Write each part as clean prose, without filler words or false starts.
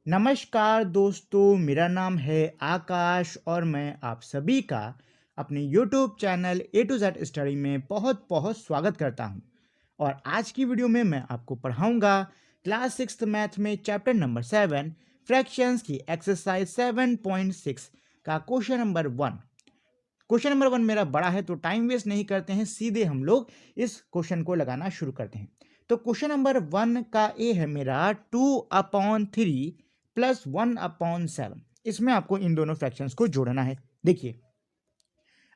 नमस्कार दोस्तों, मेरा नाम है आकाश और मैं आप सभी का अपने YouTube channel A to Z study में बहुत बहुत स्वागत करता हूं। और आज की वीडियो में मैं आपको पढ़ाऊंगा क्लास 6th मैथ में चैप्टर नंबर 7 फ्रैक्शंस की एक्सरसाइज 7.6 का क्वेश्चन नंबर 1। क्वेश्चन नंबर 1 मेरा बड़ा है तो टाइम वेस्ट नहीं करते हैं, सीधे हम लोग इस क्वेश्चन को लगाना शुरू करते हैं। तो क्वेश्चन नंबर 1 का ए है मेरा 2/3 प्लस 1/7। इसमें आपको इन दोनों फ्रैक्शंस को जोड़ना है। देखिए,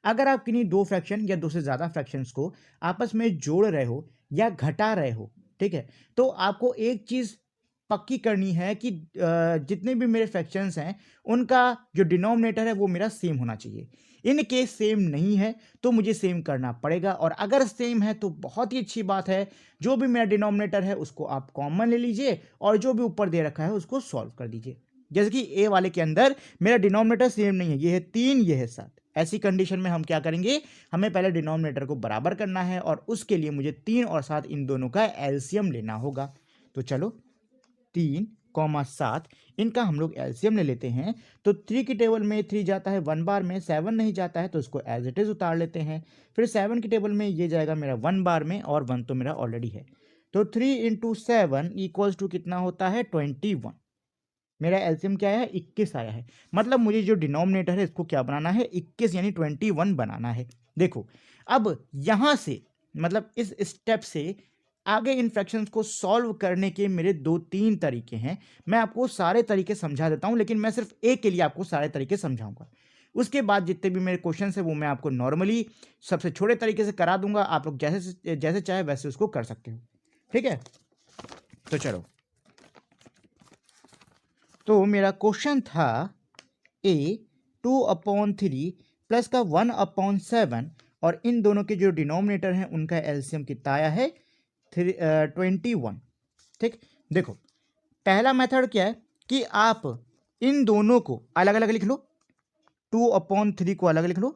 अगर आप किन्हीं दो फ्रैक्शन या दो से ज़्यादा फ्रैक्शंस को आपस में जोड़ रहे हो या घटा रहे हो, ठीक है, तो आपको एक चीज़ पक्की करनी है कि जितने भी मेरे फ्रैक्शंस हैं उनका जो डिनोमिनेटर है वो मेरा सेम होना चाहिए। इन केस सेम नहीं है तो मुझे सेम करना पड़ेगा, और अगर सेम है तो बहुत ही अच्छी बात है। जो भी मेरा डिनोमिनेटर है उसको आप कॉमन ले लीजिए और जो भी ऊपर दे रखा है उसको सॉल्व कर दीजिए। जैसे कि ए वाले के अंदर मेरा डिनोमिनेटर सेम नहीं है, ये है 3, ये है 7। ऐसी कंडीशन में हम क्या करेंगे, हमें पहले डिनोमिनेटर को बराबर करना है और उसके लिए मुझे 3 और 7 इन दोनों का एलसीएम लेना होगा। तो चलो 3, 7 इनका हम लोग एलसीएम ले लेते हैं। तो 3 की टेबल में 3 जाता है 1 बार में, 7 नहीं जाता है तो उसको एज इट इज उतार लेते हैं। फिर 7 की टेबल में ये जाएगा मेरा 1 बार में, और 1 तो मेरा ऑलरेडी है। तो 3 इंटू 7 इक्वल्स टू कितना होता है 21। मेरा एलसीएम क्या आया है 21 आया है। मतलब मुझे जो डिनोमिनेटर है इसको क्या बनाना है 21 यानी 21 बनाना है। देखो, अब यहां से मतलब इस स्टेप से आगे इन फ्रैक्शंस को सॉल्व करने के मेरे 2-3 तरीके हैं। मैं आपको सारे तरीके समझा देता हूं, लेकिन मैं सिर्फ एक के लिए आपको सारे तरीके समझाऊंगा। उसके बाद जितने भी मेरे क्वेश्चन है वो मैं आपको नॉर्मली सबसे छोटे तरीके से करा दूंगा। आप लोग जैसे जैसे चाहे वैसे उसको कर सकते हो, ठीक है। तो चलो, तो मेरा क्वेश्चन था ए 2/3 प्लस का 1/7, और इन दोनों के जो डिनोमिनेटर हैं उनका एलसीएम कितना आया है 21। ठीक, देखो, पहला मेथड क्या है कि आप इन दोनों को अलग अलग लिख लो, 2/3 को अलग लिख लो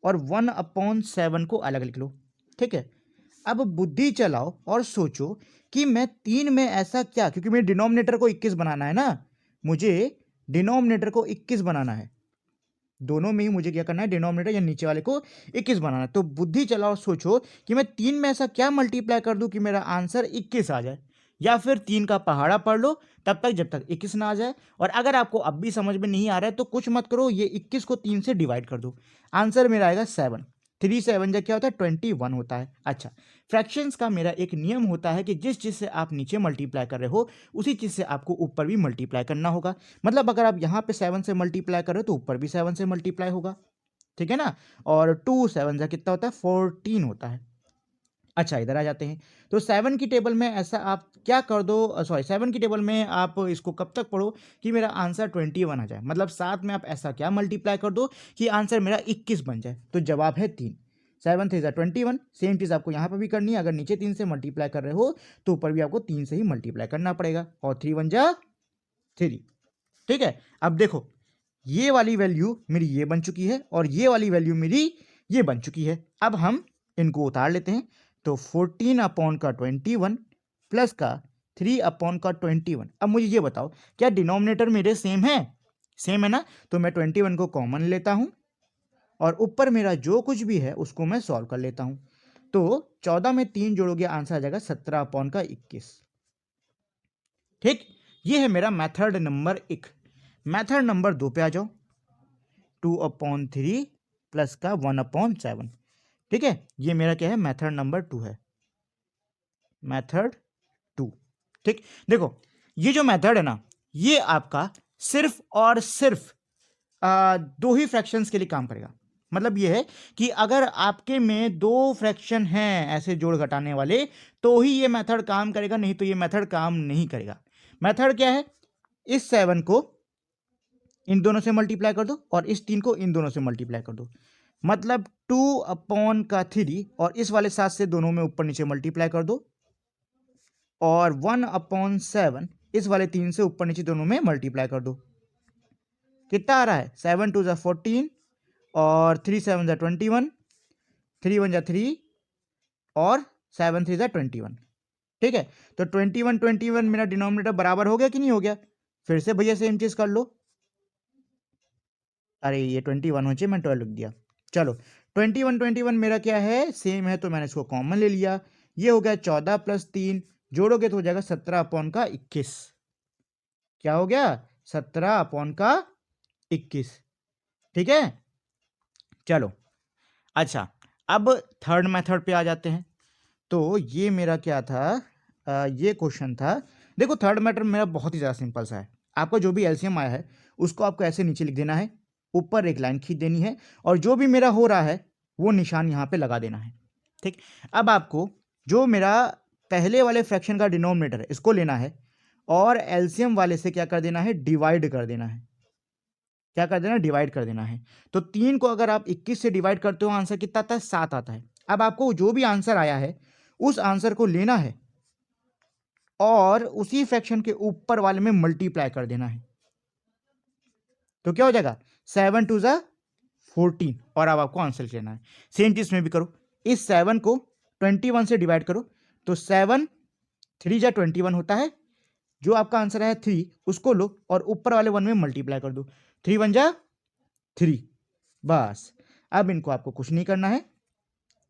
और 1/7 को अलग लिख लो। ठीक है, अब बुद्धि चलाओ और सोचो कि मैं 3 में ऐसा क्या, क्योंकि मेरे डिनोमिनेटर को 21 बनाना है ना, मुझे डिनोमिनेटर को 21 बनाना है। दोनों में ही मुझे क्या करना है, डिनोमिनेटर या नीचे वाले को 21 बनाना है। तो बुद्धि चलाओ, सोचो कि मैं 3 में ऐसा क्या मल्टीप्लाई कर दूं कि मेरा आंसर 21 आ जाए, या फिर 3 का पहाड़ा पढ़ लो तब तक जब तक 21 ना आ जाए। और अगर आपको अब भी समझ में नहीं आ रहा है तो कुछ मत करो, ये 21 को 3 से डिवाइड कर दो, आंसर मेरा आएगा 7। 3 7 जा क्या होता है 21 होता है। अच्छा, फ्रैक्शंस का मेरा एक नियम होता है कि जिस चीज़ से आप नीचे मल्टीप्लाई कर रहे हो उसी चीज़ से आपको ऊपर भी मल्टीप्लाई करना होगा। मतलब अगर आप यहाँ पे 7 से मल्टीप्लाई कर रहे हो तो ऊपर भी 7 से मल्टीप्लाई होगा, ठीक है ना। और 2 7 जा कितना होता है 14 होता है। अच्छा, इधर आ जाते हैं। तो 7 की टेबल में ऐसा आप क्या कर दो, सॉरी 7 की टेबल में आप इसको कब तक पढ़ो कि मेरा आंसर 21 आ जाए। मतलब 7 में आप ऐसा क्या मल्टीप्लाई कर दो कि आंसर मेरा 21 बन जाए। तो जवाब है 3। 7 3 21। सेम चीज़ आपको यहाँ पर भी करनी है। अगर नीचे 3 से मल्टीप्लाई कर रहे हो तो ऊपर भी आपको 3 से ही मल्टीप्लाई करना पड़ेगा, और 3 1 जा 3। ठीक है, अब देखो, ये वाली वैल्यू मेरी ये बन चुकी है और ये वाली वैल्यू मेरी ये बन चुकी है। अब हम इनको उतार लेते हैं। तो 14/21 प्लस का 3/21। अब मुझे ये बताओ, क्या डिनोमिनेटर मेरे सेम है? सेम है ना। तो मैं 21 को कॉमन लेता हूं और ऊपर मेरा जो कुछ भी है उसको मैं सॉल्व कर लेता हूं। तो 14 में 3 जोड़ोगे आंसर आ जाएगा 17/21। ठीक, ये है मेरा मेथड नंबर 1। मेथड नंबर 2 पे आ जाओ, 2/3 प्लस का 1/7। ठीक है, ये मेरा क्या है मेथड नंबर 2 है, मेथड 2। ठीक, देखो, ये जो मेथड है ना, ये आपका सिर्फ और सिर्फ दो ही फ्रैक्शंस के लिए काम करेगा। मतलब ये है कि अगर आपके में दो फ्रैक्शन हैं ऐसे जोड़ घटाने वाले तो ही ये मेथड काम करेगा, नहीं तो ये मेथड काम नहीं करेगा। मेथड क्या है, इस 7 को इन दोनों से मल्टीप्लाई कर दो और इस 3 को इन दोनों से मल्टीप्लाई कर दो। मतलब 2/3 और इस वाले 7 से दोनों में ऊपर नीचे मल्टीप्लाई कर दो, और 1/7 इस वाले 3 से ऊपर नीचे दोनों में मल्टीप्लाई कर दो। कितना आ रहा है 7 2 14 और 3 7 21, 3 1 3 और 7 3 21। ठीक है, तो 21 21 मेरा डिनोमिनेटर बराबर हो गया कि नहीं हो गया? फिर से भैया सेम चीज़ कर लो। अरे ये 21 हो चाहिए, मैं 12 लिख दिया। चलो 21 मेरा क्या है, सेम है, तो मैंने इसको कॉमन ले लिया। ये हो गया 14 + 3, जोड़ोगे तो हो जाएगा 17/21। क्या हो गया, 17/21। ठीक है, चलो अच्छा, अब थर्ड मेथड पे आ जाते हैं। तो ये मेरा क्या था, ये क्वेश्चन था। देखो थर्ड मेथड मेरा बहुत ही ज़्यादा सिंपल सा है। आपका जो भी एलसीएम आया है उसको आपको ऐसे नीचे लिख देना है, ऊपर एक लाइन खींच देनी है, और जो भी मेरा हो रहा है वो निशान यहाँ पे लगा देना है। ठीक, अब आपको जो मेरा पहले वाले फ्रैक्शन का डिनोमिनेटर है इसको लेना है, और एलसीएम वाले से क्या कर देना है, डिवाइड कर देना है। क्या कर देना, डिवाइड कर देना है। तो 3 को अगर आप 21 से डिवाइड करते हो, आंसर कितना आता है, 7 आता है। अब आपको जो भी आंसर आया है उस आंसर को लेना है और उसी फ्रैक्शन के ऊपर वाले में मल्टीप्लाई कर देना है। तो क्या हो जाएगा, 7 2 ज़ा 14, और अब आपको आंसर लेना है। सेम चीज में भी करो, इस 7 को 21 से डिवाइड करो, तो 7 3 ज़ा 21 होता है। जो आपका आंसर है 3, उसको लो और ऊपर वाले 1 में मल्टीप्लाई कर दो, 3 1 ज़ा 3। बस, अब इनको आपको कुछ नहीं करना है,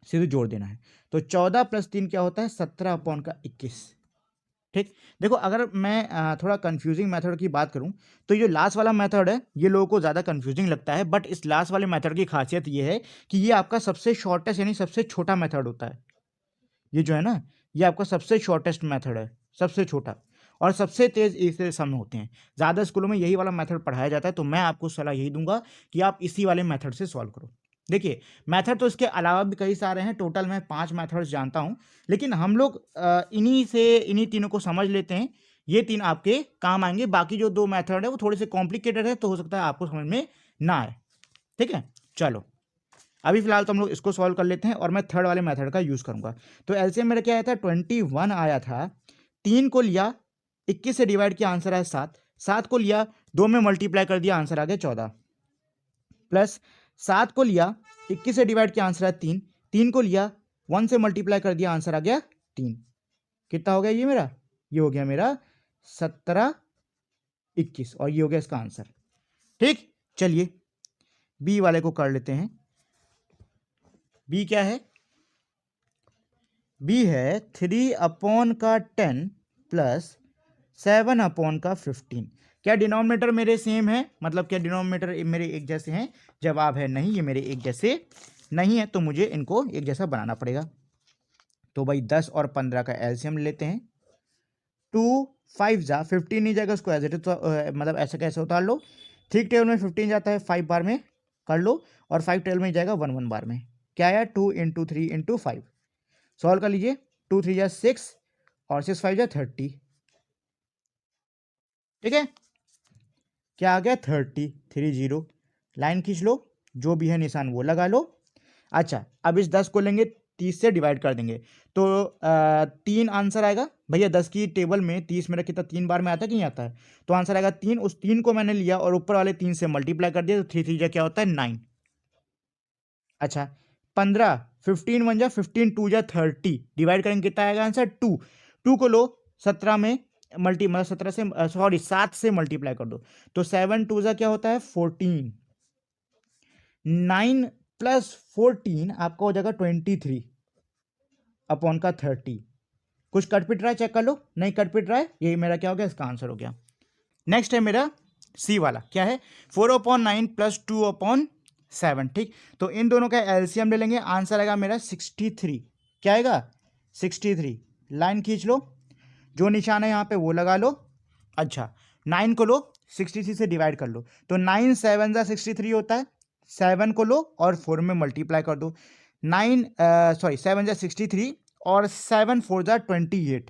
सीधे जोड़ देना है। तो 14 + 3 क्या होता है, 17/21। ठीक, देखो अगर मैं थोड़ा कंफ्यूजिंग मेथड की बात करूं, तो ये लास्ट वाला मेथड है, ये लोगों को ज़्यादा कंफ्यूजिंग लगता है, बट इस लास्ट वाले मेथड की खासियत ये है कि ये आपका सबसे शॉर्टेस्ट यानी सबसे छोटा मेथड होता है। ये जो है ना, ये आपका सबसे शॉर्टेस्ट मेथड है, सबसे छोटा, और सबसे तेज इससे सम होते हैं। ज़्यादा स्कूलों में यही वाला मेथड पढ़ाया जाता है, तो मैं आपको सलाह यही दूंगा कि आप इसी वाले मेथड से सॉल्व करो। देखिए मेथड तो इसके अलावा भी कई सारे हैं, टोटल मैं 5 मेथड्स जानता हूं, लेकिन हम लोग इन्हीं तीनों को समझ लेते हैं। ये 3 आपके काम आएंगे, बाकी जो 2 मेथड है वो थोड़े से कॉम्प्लिकेटेड है, तो हो सकता है आपको समझ में ना आए। ठीक है, चलो अभी फिलहाल तो हम लोग इसको सॉल्व कर लेते हैं, और मैं थर्ड वाले मेथड का यूज़ करूंगा। तो एलसीएम मेरा क्या आया था, 21 आया था। 3 को लिया, 21 से डिवाइड किया, आंसर आया 7। 7 को लिया, 2 में मल्टीप्लाई कर दिया, आंसर आ गया 14। प्लस 7 को लिया, 21 से डिवाइड किया, आंसर आया 3। 3 को लिया, 1 से मल्टीप्लाई कर दिया, आंसर आ गया 3। कितना हो गया ये मेरा, ये हो गया मेरा 17/21, और ये हो गया इसका आंसर। ठीक, चलिए बी वाले को कर लेते हैं। बी क्या है, बी है 3/10 + 7/15। क्या डिनोमिनेटर मेरे सेम है, मतलब क्या डिनोमिनेटर मेरे एक जैसे हैं? जवाब है नहीं, ये मेरे एक जैसे नहीं है, तो मुझे इनको एक जैसा बनाना पड़ेगा। तो भाई 10 और 15 का एलसीएम लेते हैं। 2 5 ज़ा 15 नहीं जाएगा, उसको एज इट इज, तो मतलब ऐसा कैसे उतार लो। 3 टेबल में 15 जाता है, 5 बार में कर लो, और 5 टेबल में जाएगा 1 1 बार में। क्या आया, 2 × 3 × 5। सॉल्व कर लीजिए, 2 3 ज़ा 6, और 6 5 ज़ा 30। ठीक है, क्या आ गया, 30 30। लाइन खींच लो, जो भी है निशान वो लगा लो। अच्छा, अब इस 10 को लेंगे, 30 से डिवाइड कर देंगे, तो 3 आंसर आएगा। भैया 10 की टेबल में 30 मेरा कितना 3 बार में आता है कि नहीं आता है, तो आंसर आएगा 3। उस 3 को मैंने लिया और ऊपर वाले 3 से मल्टीप्लाई कर दिया, तो 3 3 क्या होता है, 9। अच्छा, 15 15 1 ज़ा 15, 2 ज़ा 30, डिवाइड करेंगे कितना आएगा आंसर, 2। 2 को लो 17 में मतलब 17 से, सॉरी 7 से मल्टीप्लाई कर दो, तो 7 2 ज़ा क्या होता है, 14। 9 + 14 आपका हो जाएगा 23/30। कुछ कट पिट रहा है, चेक कर लो, नहीं कट पिट रहा है, यही मेरा क्या हो गया, इसका आंसर हो गया। नेक्स्ट है मेरा सी वाला, क्या है, 4/9 + 2/7। ठीक, तो इन दोनों का एलसीएम ले लेंगे, आंसर आएगा मेरा 63। क्या आएगा, 63। लाइन खींच लो, जो निशान है यहाँ पे वो लगा लो। अच्छा, 9 को लो, 63 से डिवाइड कर लो, तो 9 7 ज़ा 63 होता है। 7 को लो और 4 में मल्टीप्लाई कर दो, 7 ज़ा 63, और 7 4 ज़ा 28।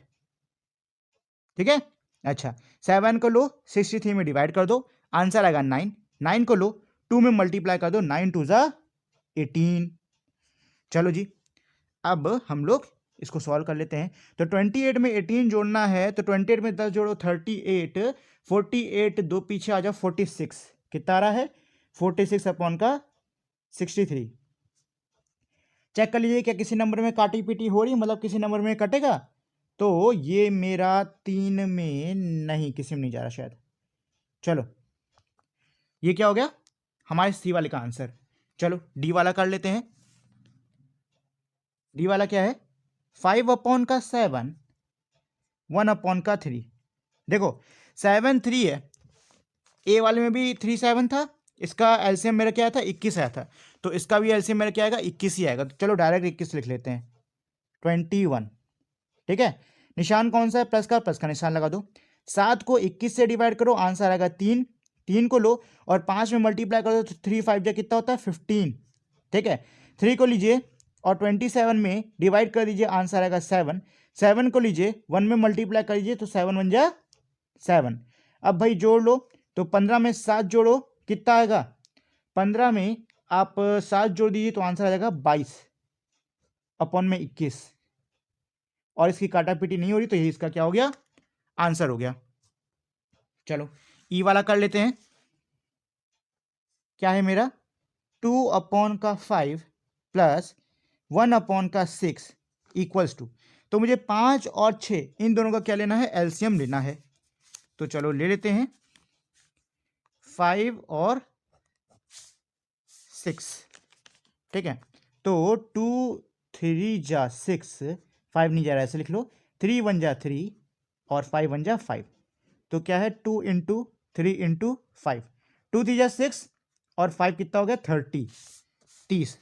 ठीक है, अच्छा 7 को लो, 63 में डिवाइड कर दो, आंसर आएगा 9। 9 को लो, 2 में मल्टीप्लाई कर दो, 9 2 ज़ा 18। चलो जी, अब हम लोग इसको सॉल्व कर लेते हैं। तो 28 में 18 जोड़ना है, तो 28 में 10 जोड़ो, 38। 48 दो पीछे आ जाओ, 46। कितना आ रहा है, 46/63। चेक कर लीजिए क्या किसी नंबर में काटी पीटी हो रही, मतलब किसी नंबर में कटेगा। तो ये मेरा 3 में नहीं, किसी में नहीं जा रहा शायद, चलो ये क्या हो गया हमारे सी वाले का आंसर। चलो डी वाला कर लेते हैं। डी वाला क्या है 5/7 1/3। देखो 7 3 है, ए वाले में भी 3 7 था, इसका एलसीएम मेरा क्या आया था 21 आया था, तो इसका भी एलसीएम मेरा क्या आएगा 21 ही आएगा। तो चलो डायरेक्ट 21 लिख लेते हैं 21। ठीक है, निशान कौन सा है प्लस का निशान लगा दो। 7 को 21 से डिवाइड करो आंसर आएगा 3, 3 को लो और 5 में मल्टीप्लाई कर दो तो 3 5 जा कितना होता है 15। ठीक है, 3 को लीजिए और 27 में डिवाइड कर दीजिए आंसर आएगा 7, 7 को लीजिए 1 में मल्टीप्लाई कर दीजिए तो 7 1 जा 7। अब भाई जोड़ लो तो 15 में 7 जोड़ो कितना आएगा, 15 में आप 7 जोड़ दीजिए तो आंसर आ जाएगा 22 अपॉन में 21, और इसकी काटापीटी नहीं हो रही तो ये इसका क्या हो गया आंसर हो गया। चलो ई वाला कर लेते हैं। क्या है मेरा 2/5 प्लस 1/6 इक्वल्स टू, तो मुझे 5 और 6 इन दोनों का क्या लेना है एलसीएम लेना है। तो चलो ले लेते हैं 5 और 6। ठीक है, तो 2 3 जा 6, 5 नहीं जा रहा है ऐसे लिख लो, 3 1 जा 3 और 5 1 जा 5। तो क्या है 2 इंटू 3 इंटू 5, 2 3 जा 6 और 5 कितना हो गया 30।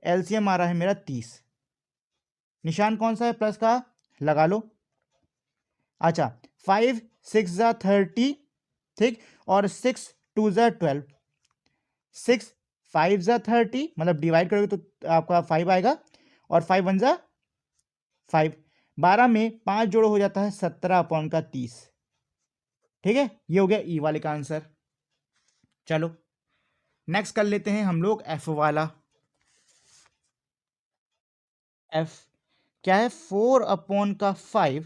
एलसीएम आ रहा है मेरा 30। निशान कौन सा है प्लस का लगा लो। अच्छा 5 6 जा 30, ठीक, और 6 2 जा 12, 6 5 जा 30 मतलब डिवाइड करोगे तो आपका 5 आएगा और 5 1 जा 5, 12 में 5 जोड़ो हो जाता है 17/30। ठीक है, ये हो गया ई वाले का आंसर। चलो नेक्स्ट कर लेते हैं हम लोग एफ वाला। एफ क्या है 4/5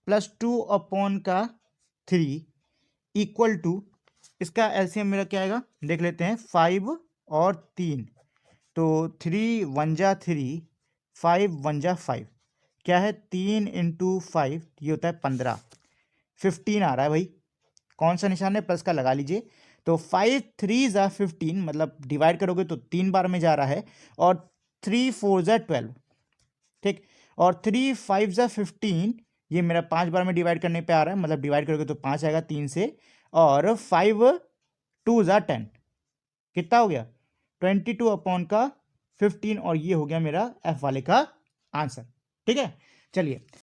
प्लस 2/3 इक्वल टू, इसका एलसीएम मेरा क्या आएगा देख लेते हैं 5 और 3, तो 3 1 जा 3, 5 1 जा 5, क्या है 3 इंटू 5 ये होता है 15, 15 आ रहा है भाई। कौन सा निशान है प्लस का लगा लीजिए। तो 5 3 जा 15 मतलब डिवाइड करोगे तो 3 बार में जा रहा है, और 3 4 जा 12, ठीक, और 3 5 जा 15 ये मेरा 5 बार में डिवाइड करने पे आ रहा है, मतलब डिवाइड करोगे तो 5 आएगा 3 से, और 5 2 जा 10 कितना हो गया 22/15, और ये हो गया मेरा एफ वाले का आंसर। ठीक है, चलिए